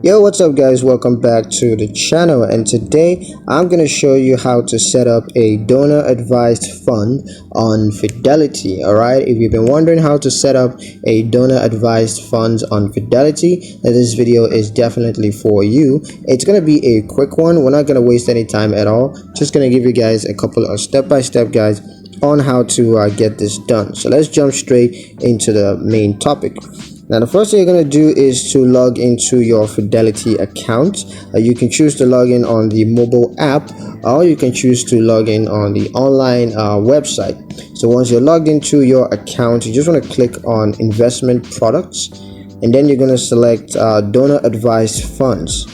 Yo, what's up guys, welcome back to the channel, and today I'm going to show you how to set up a donor advised fund on Fidelity. Alright, if you've been wondering how to set up a donor advised fund on Fidelity, then this video is definitely for you. It's going to be a quick one. We're not going to waste any time at all. Just going to give you guys a couple of step-by-step guides on how to get this done. So let's jump straight into the main topic. Now, the first thing you're going to do is to log into your Fidelity account. You can choose to log in on the mobile app, or you can choose to log in on the online website. So once you're logged into your account, you just want to click on investment products, and then you're going to select donor advised funds.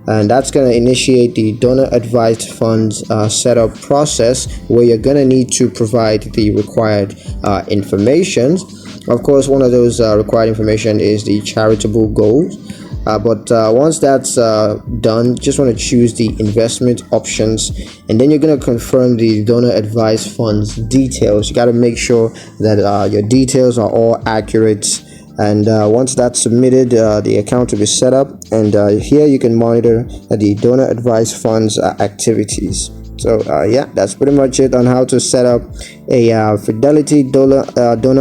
And that's going to initiate the donor advised funds setup process, where you're going to need to provide the required information. Of course, one of those required information is the charitable goals. But once that's done, just want to choose the investment options, and then you're going to confirm the donor advised funds details. You got to make sure that your details are all accurate. And once that's submitted, the account will be set up, and here you can monitor the donor advised funds activities. So yeah, that's pretty much it on how to set up a Fidelity donor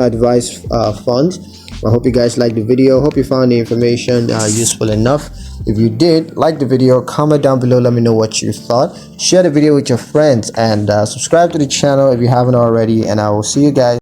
advised fund. I hope you guys liked the video. Hope you found the information useful enough. If you did, like the video, comment down below, let me know what you thought. Share the video with your friends, and subscribe to the channel if you haven't already, and I will see you guys